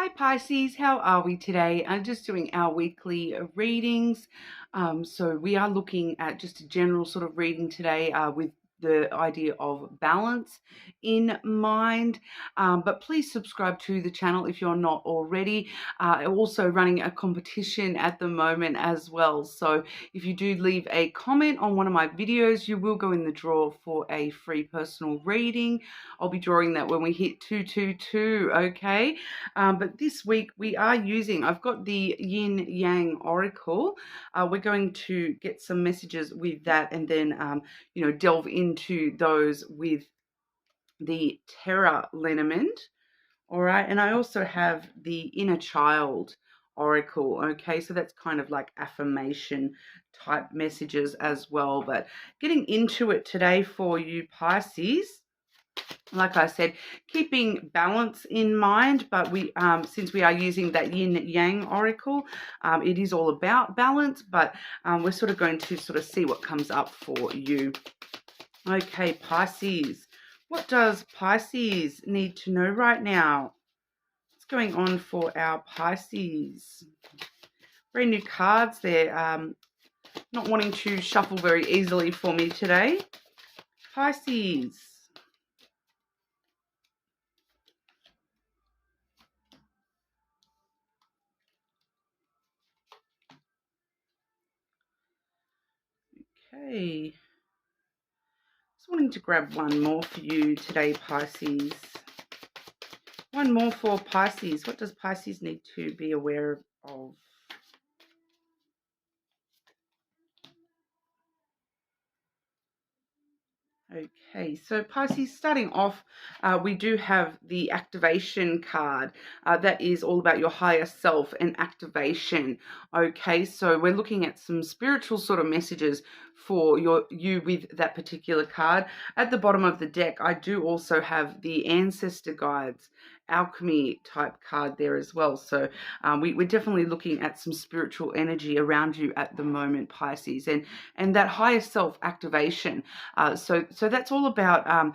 Hi Pisces, how are we today? I'm just doing our weekly readings. So we are looking at just a general sort of reading today with the idea of balance in mind. But please subscribe to the channel if you're not already. Also running a competition at the moment as well. So if you do leave a comment on one of my videos, you will go in the draw for a free personal reading. I'll be drawing that when we hit 222, okay? But this week we are using, I've got the Yin Yang Oracle. We're going to get some messages with that and then, delve into those with the Terra Lenormand. All right. And I also have the Inner Child Oracle. Okay. So that's kind of like affirmation type messages as well. But getting into it today for you, Pisces. Like I said, keeping balance in mind, but since we are using that Yin Yang Oracle, it is all about balance, but we're sort of going to sort of see what comes up for you. Okay, Pisces. What does Pisces need to know right now? What's going on for our Pisces? Very new cards there. Not wanting to shuffle very easily for me today. Pisces. Okay. Just wanting to grab one more for you today, Pisces. One more for Pisces. What does Pisces need to be aware of? Okay, so Pisces, starting off, we do have the activation card. That is all about your higher self and activation. Okay, so we're looking at some spiritual sort of messages for you with that particular card. At the bottom of the deck, I do also have the ancestor guides, alchemy type card there as well. So we're definitely looking at some spiritual energy around you at the moment, Pisces, and that higher self activation. So that's all about,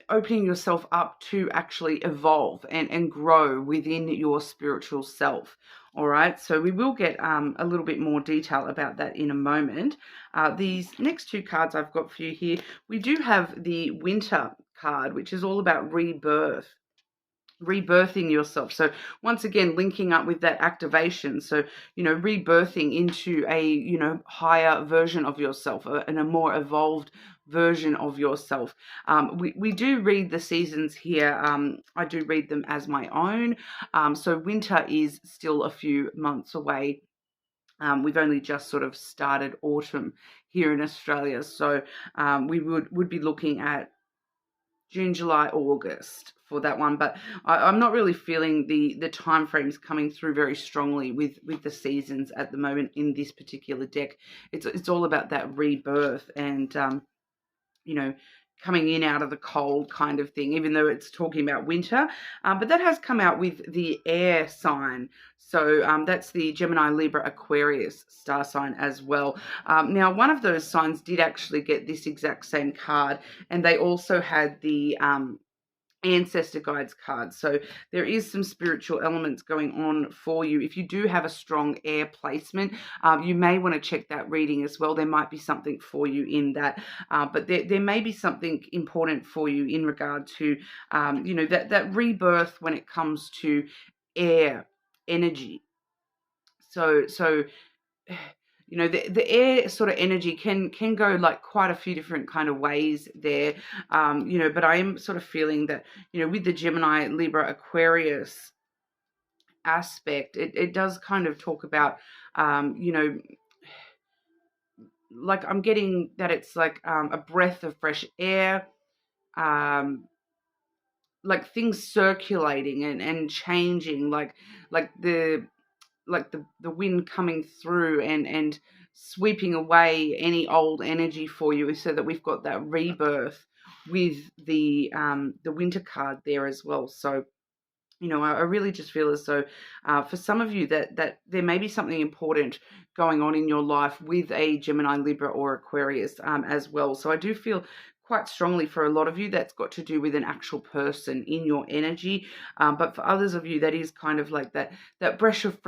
opening yourself up to actually evolve and grow within your spiritual self. All right, so we will get a little bit more detail about that in a moment. These next two cards I've got for you here, we do have the winter card, which is all about rebirthing yourself. So once again, linking up with that activation. So, rebirthing into a, higher version of yourself and a more evolved version of yourself. We do read the seasons here. I do read them as my own. So winter is still a few months away. We've only just sort of started autumn here in Australia. So we would be looking at June, July, August for that one, but I'm not really feeling the time frames coming through very strongly with the seasons at the moment in this particular deck. It's all about that rebirth and coming in out of the cold kind of thing, even though it's talking about winter. But that has come out with the air sign. So that's the Gemini, Libra, Aquarius star sign as well. Now, one of those signs did actually get this exact same card, and they also had the ancestor guides card. So there is some spiritual elements going on for you. If you do have a strong air placement, you may want to check that reading as well. There might be something for you in that, but there may be something important for you in regard to that rebirth when it comes to air energy. So the air sort of energy can go like quite a few different kind of ways there, but I am sort of feeling that, with the Gemini, Libra, Aquarius aspect, it does kind of talk about, like I'm getting that it's like a breath of fresh air, like things circulating and changing, like the wind coming through and sweeping away any old energy for you, so that we've got that rebirth with the winter card there as well. So I really just feel as though for some of you that there may be something important going on in your life with a Gemini, Libra, or Aquarius as well. So I do feel quite strongly for a lot of you, that's got to do with an actual person in your energy. But for others of you, that is kind of like that breath of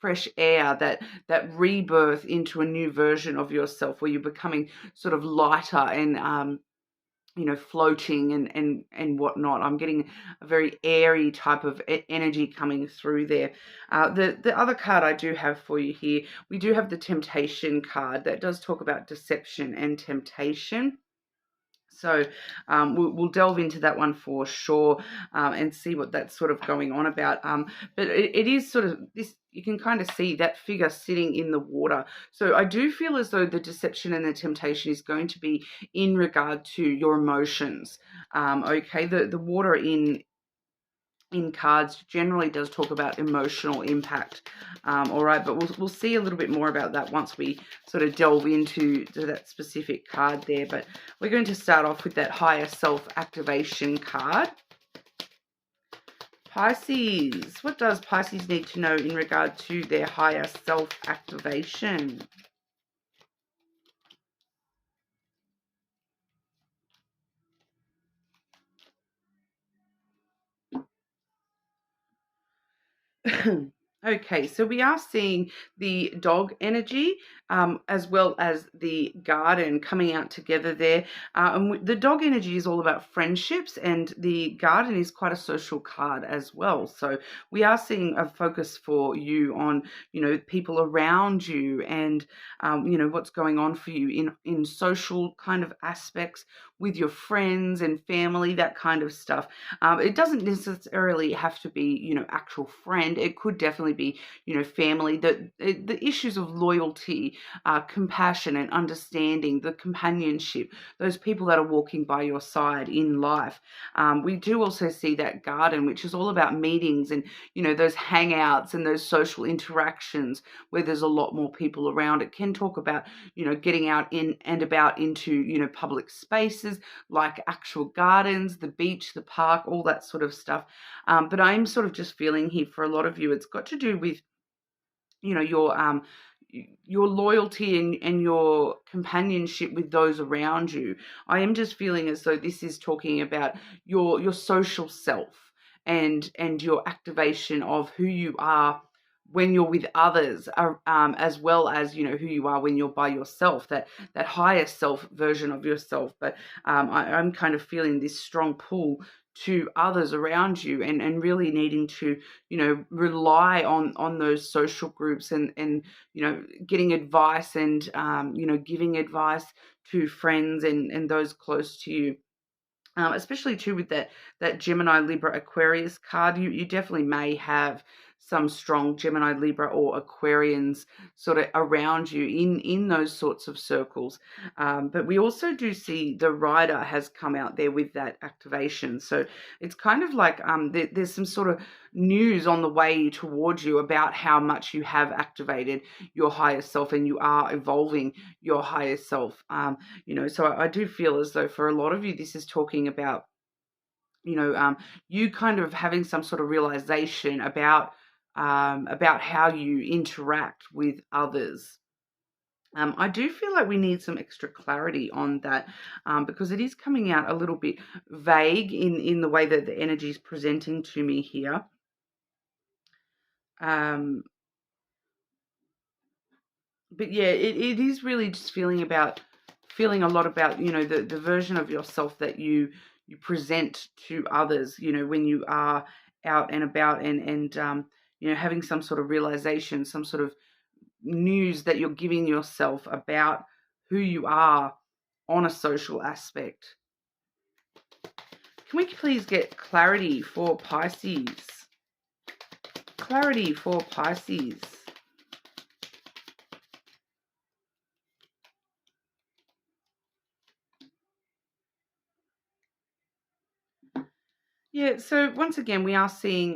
fresh air, that rebirth into a new version of yourself, where you're becoming sort of lighter and floating and whatnot. I'm getting a very airy type of energy coming through there. The other card I do have for you here, we do have the temptation card that does talk about deception and temptation. So we'll delve into that one for sure, and see what that's sort of going on about. But it is sort of this, you can kind of see that figure sitting in the water. So I do feel as though the deception and the temptation is going to be in regard to your emotions. Okay, the water in cards generally does talk about emotional impact. All right, but we'll see a little bit more about that once we sort of delve into that specific card there. But we're going to start off with that higher self activation card. Pisces, what does Pisces need to know in regard to their higher self activation? Okay, so we are seeing the dog energy, as well as the garden coming out together there. And the dog energy is all about friendships, and the garden is quite a social card as well. So we are seeing a focus for you on, people around you, and what's going on for you in social kind of aspects with your friends and family, that kind of stuff. It doesn't necessarily have to be, actual friend. It could definitely be, family. The issues of loyalty, compassion and understanding, the companionship, those people that are walking by your side in life. We do also see that garden, which is all about meetings and, those hangouts and those social interactions where there's a lot more people around. It can talk about, getting out in and about into, public spaces like actual gardens, the beach, the park, all that sort of stuff. But I'm sort of just feeling here for a lot of you, it's got to do with, your loyalty and your companionship with those around you. I am just feeling as though this is talking about your social self and your activation of who you are when you're with others, as well as who you are when you're by yourself, that higher self version of yourself. But I'm kind of feeling this strong pull to others around you, and really needing to rely on those social groups, and getting advice, and giving advice to friends and those close to you. Especially too with that Gemini, Libra, Aquarius card, you definitely may have some strong Gemini, Libra, or Aquarians sort of around you in those sorts of circles. But we also do see the Rider has come out there with that activation. So it's kind of like there's some sort of news on the way towards you about how much you have activated your higher self and you are evolving your higher self. So I do feel as though for a lot of you, this is talking about, you kind of having some sort of realization about how you interact with others. I do feel like we need some extra clarity on that, because it is coming out a little bit vague in the way that the energy is presenting to me here. But yeah, it is really just feeling a lot about, the version of yourself that you present to others, when you are out and about, and having some sort of realization, some sort of news that you're giving yourself about who you are on a social aspect. Can we please get clarity for Pisces? Clarity for Pisces. Yeah, so once again, we are seeing,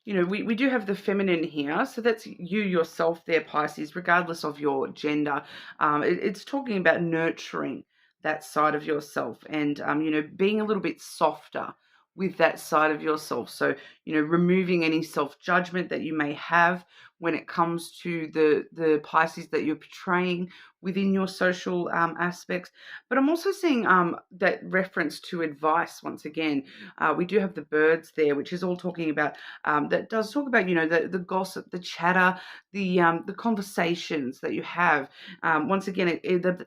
we do have the feminine here. So that's you yourself there, Pisces, regardless of your gender. It's talking about nurturing that side of yourself, and, being a little bit softer with that side of yourself. So, removing any self-judgment that you may have when it comes to the Pisces that you're portraying within your social aspects. But I'm also seeing that reference to advice once again. We do have the birds there, which is all talking about, that does talk about, the gossip, the chatter, the conversations that you have. Once again,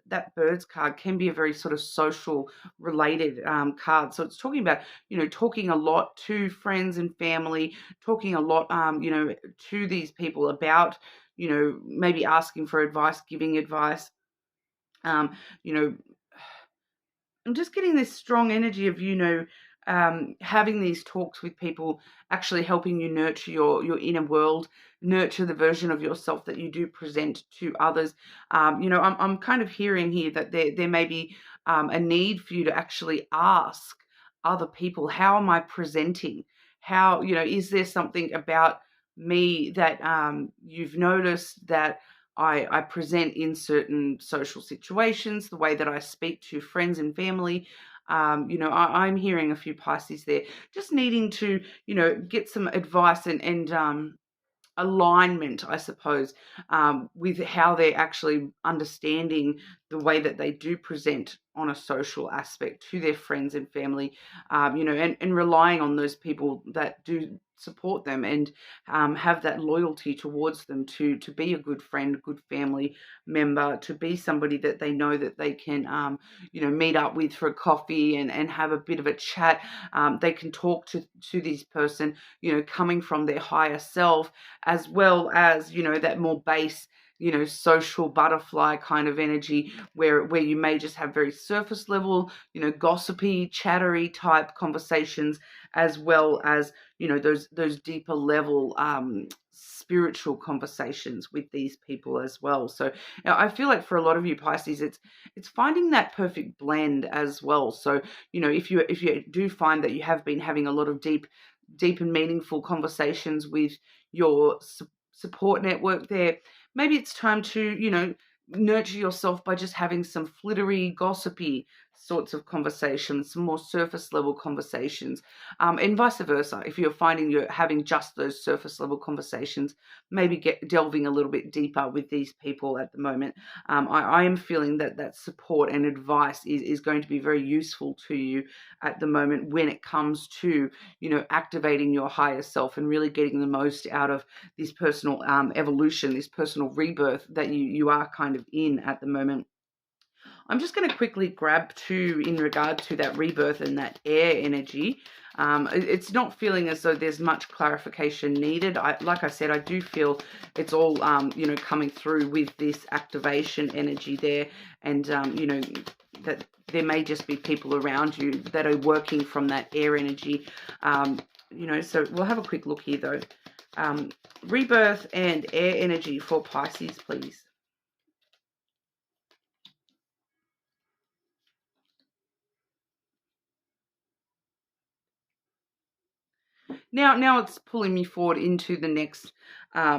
that birds card can be a very sort of social related card. So it's talking about, talking a lot to friends and family, talking a lot, to these people about, maybe asking for advice, giving advice. Um, you know, I'm just getting this strong energy of, having these talks with people, actually helping you nurture your inner world, nurture the version of yourself that you do present to others. I'm kind of hearing here that there may be a need for you to actually ask other people, how am I presenting? How, is there something about me that you've noticed that I present in certain social situations, the way that I speak to friends and family. I'm hearing a few Pisces there, just needing to, get some advice and alignment, I suppose, with how they're actually understanding the way that they do present on a social aspect to their friends and family, and relying on those people that do support them and have that loyalty towards them to be a good friend, good family member, to be somebody that they know that they can, meet up with for a coffee and have a bit of a chat. They can talk to this person, coming from their higher self, as well as, that more base, social butterfly kind of energy where you may just have very surface level, gossipy, chattery type conversations, as well as, those deeper level spiritual conversations with these people as well. So I feel like for a lot of you Pisces, it's finding that perfect blend as well. So, if you do find that you have been having a lot of deep and meaningful conversations with your support network there, maybe it's time to, nurture yourself by just having some flittery, gossipy sorts of conversations, some more surface level conversations, and vice versa. If you're finding you're having just those surface level conversations, maybe delving a little bit deeper with these people at the moment. I am feeling that support and advice is going to be very useful to you at the moment when it comes to, activating your higher self and really getting the most out of this personal evolution, this personal rebirth that you are kind of in at the moment. I'm just going to quickly grab two in regard to that rebirth and that air energy. It's not feeling as though there's much clarification needed. Like I said, I do feel it's all, coming through with this activation energy there. And, that there may just be people around you that are working from that air energy. So we'll have a quick look here though. Rebirth and air energy for Pisces, please. Now it's pulling me forward into the next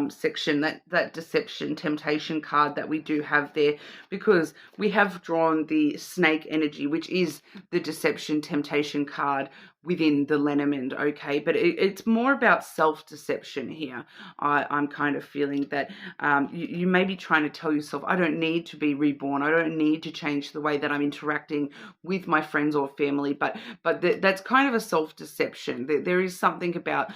section, that deception, temptation card that we do have there, because we have drawn the snake energy, which is the deception, temptation card within the lenormand, okay? But it's more about self-deception here. I'm kind of feeling that you may be trying to tell yourself, I don't need to be reborn. I don't need to change the way that I'm interacting with my friends or family, but that's kind of a self-deception. There is something about,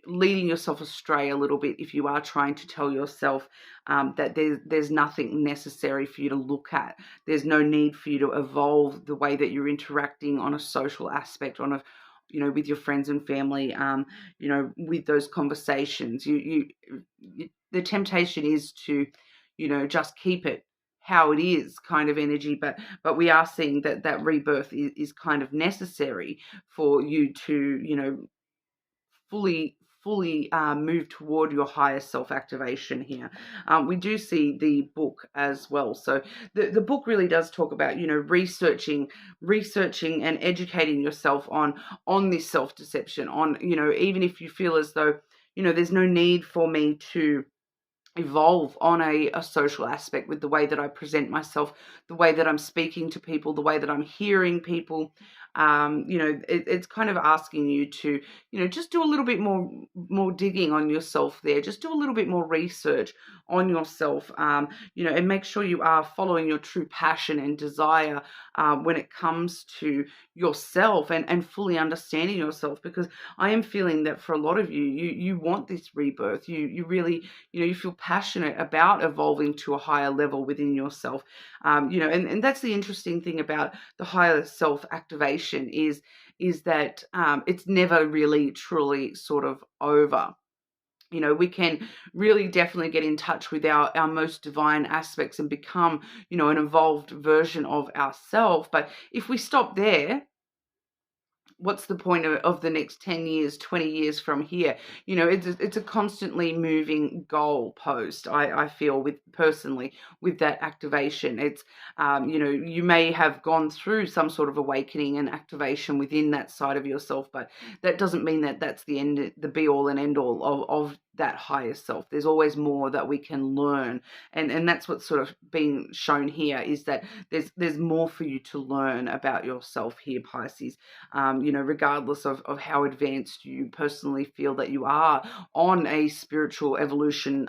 leading yourself astray a little bit if you are trying to tell yourself that there's nothing necessary for you to look at. There's no need for you to evolve the way that you're interacting on a social aspect, on a, with your friends and family, with those conversations. The temptation is to, just keep it how it is kind of energy, but we are seeing that rebirth is kind of necessary for you to, fully move toward your higher self-activation here. We do see the book as well. So the book really does talk about, researching and educating yourself on this self-deception, on, even if you feel as though, there's no need for me to evolve on a social aspect with the way that I present myself, the way that I'm speaking to people, the way that I'm hearing people. It's kind of asking you to, just do a little bit more digging on yourself there. Just do a little bit more research on yourself, and make sure you are following your true passion and desire when it comes to yourself, and fully understanding yourself, because I am feeling that for a lot of you want this rebirth. You really, you feel passionate about evolving to a higher level within yourself. And that's the interesting thing about the higher self activation is that it's never really truly sort of over. We can really definitely get in touch with our most divine aspects and become, an evolved version of ourselves. But if we stop there, what's the point of the next 10 years, 20 years from here? It's a constantly moving goal post, I feel, with personally with that activation. It's, you may have gone through some sort of awakening and activation within that side of yourself, but that doesn't mean that that's the end, the be all and end all of that higher self. There's always more that we can learn. And that's what's sort of being shown here, is that there's more for you to learn about yourself here, Pisces. Regardless of how advanced you personally feel that you are on a spiritual evolution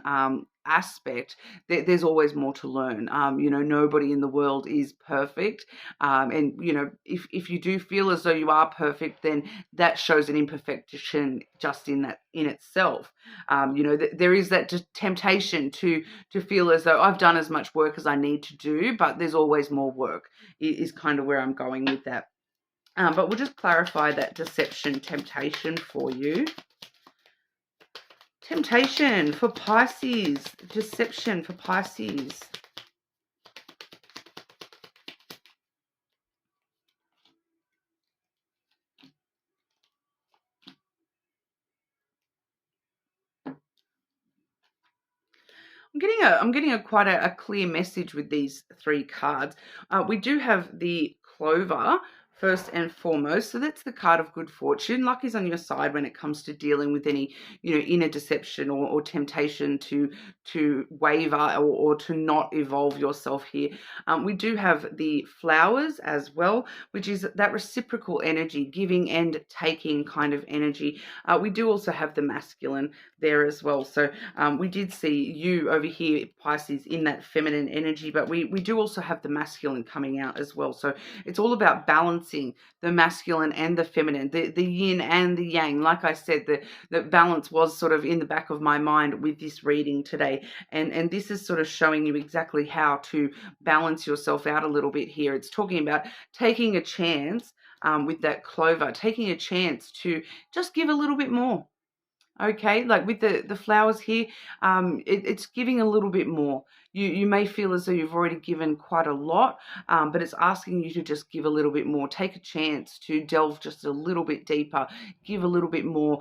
aspect, there's always more to learn. Nobody in the world is perfect. And if you do feel as though you are perfect, then that shows an imperfection just in that in itself. There is that temptation to feel as though I've done as much work as I need to do, but there's always more work, is kind of where I'm going with that. But we'll just clarify that deception temptation for you. Temptation for Pisces. Deception for Pisces. I'm getting quite a clear message with these three cards. We do have the Clover first and foremost. So that's the card of good fortune. Luck is on your side when it comes to dealing with any, inner deception or temptation to waver or to not evolve yourself here. We do have the flowers as well, which is that reciprocal energy, giving and taking kind of energy. We do also have the masculine there as well. So we did see you over here, Pisces, in that feminine energy, but we do also have the masculine coming out as well. So it's all about balancing the masculine and the feminine, the yin and the yang. Like I said, the balance was sort of in the back of my mind with this reading today. And this is sort of showing you exactly how to balance yourself out a little bit here. It's talking about taking a chance with that Clover, taking a chance to just give a little bit more. Okay, like with the flowers here, it's giving a little bit more. You may feel as though you've already given quite a lot, but it's asking you to just give a little bit more. Take a chance to delve just a little bit deeper, give a little bit more,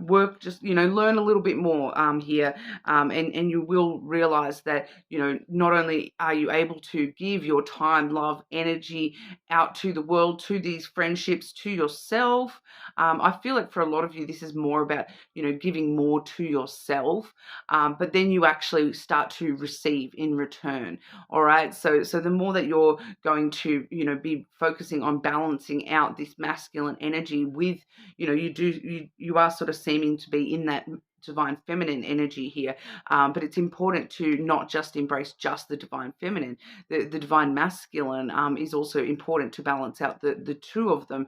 work, just, learn a little bit more here. And you will realize that, not only are you able to give your time, love, energy out to the world, to these friendships, to yourself. I feel like for a lot of you, this is more about, giving more to yourself, but then you actually start to receive in return. All right. So the more that you're going to, be focusing on balancing out this masculine energy with, you are sort of seeming to be in that divine feminine energy here, but it's important to not just embrace just the divine feminine. The divine masculine is also important to balance out the two of them.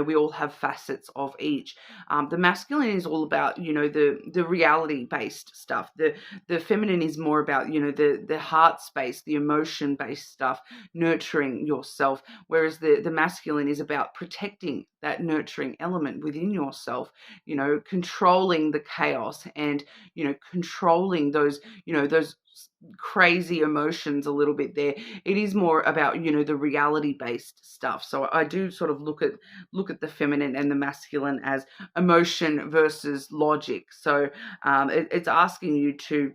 We all have facets of each. The masculine is all about, the reality based stuff. The feminine is more about, the heart space, the emotion based stuff, nurturing yourself, whereas the masculine is about protecting that nurturing element within yourself, controlling the chaos and, controlling those, those crazy emotions a little bit there. It is more about, the reality based stuff. So I do sort of look at the feminine and the masculine as emotion versus logic. So it's asking you to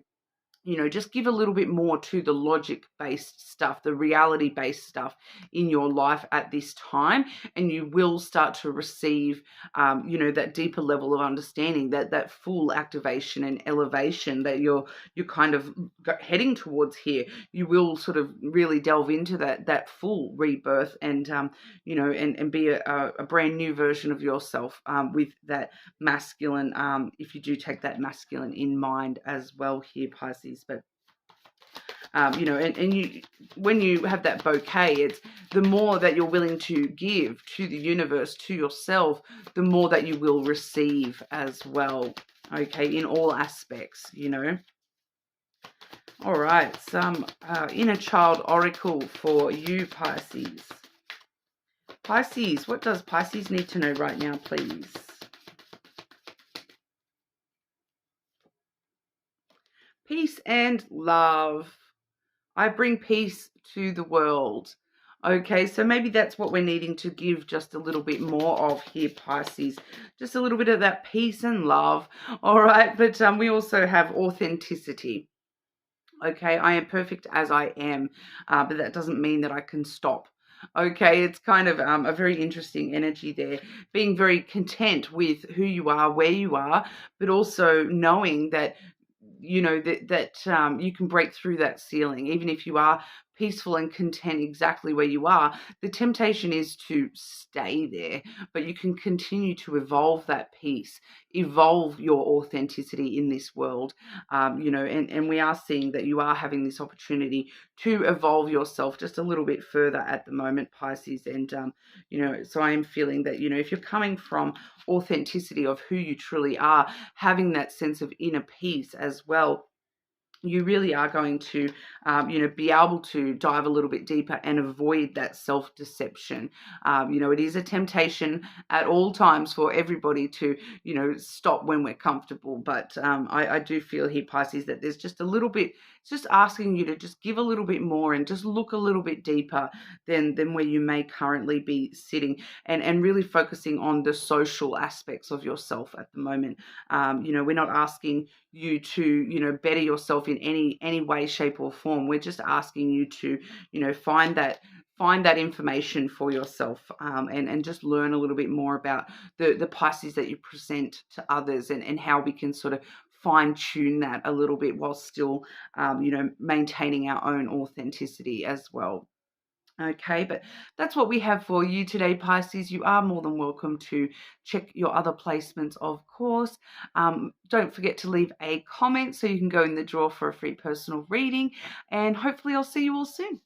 just give a little bit more to the logic-based stuff, the reality-based stuff in your life at this time, and you will start to receive, that deeper level of understanding, that full activation and elevation that you're kind of heading towards here. You will sort of really delve into that full rebirth, and and be a brand new version of yourself, with that masculine, if you do take that masculine in mind as well here, Pisces. But and you, when you have that bouquet, it's the more that you're willing to give to the universe, to yourself, the more that you will receive as well. Okay, in all aspects. All right, some inner child oracle for you, Pisces. Pisces, what does Pisces need to know right now, please? Peace and love. I bring peace to the world. Okay, so maybe that's what we're needing to give just a little bit more of here, Pisces. Just a little bit of that peace and love. All right, but we also have authenticity. Okay, I am perfect as I am, but that doesn't mean that I can stop. Okay, it's kind of a very interesting energy there. Being very content with who you are, where you are, but also knowing that that you can break through that ceiling, even if you are peaceful and content exactly where you are. The temptation is to stay there, but you can continue to evolve that peace, evolve your authenticity in this world. And we are seeing that you are having this opportunity to evolve yourself just a little bit further at the moment, Pisces. And so I am feeling that if you're coming from authenticity of who you truly are, having that sense of inner peace as well, you really are going to, be able to dive a little bit deeper and avoid that self-deception. It is a temptation at all times for everybody to, stop when we're comfortable. But I do feel here, Pisces, that there's just a little bit, it's just asking you to just give a little bit more and just look a little bit deeper than where you may currently be sitting, and really focusing on the social aspects of yourself at the moment. We're not asking you to better yourself in any way, shape or form. We're just asking you to find that information for yourself, and just learn a little bit more about the Pisces that you present to others, and how we can sort of fine tune that a little bit while still maintaining our own authenticity as well. Okay, but that's what we have for you today, Pisces. You are more than welcome to check your other placements, of course. Don't forget to leave a comment so you can go in the draw for a free personal reading, and hopefully I'll see you all soon.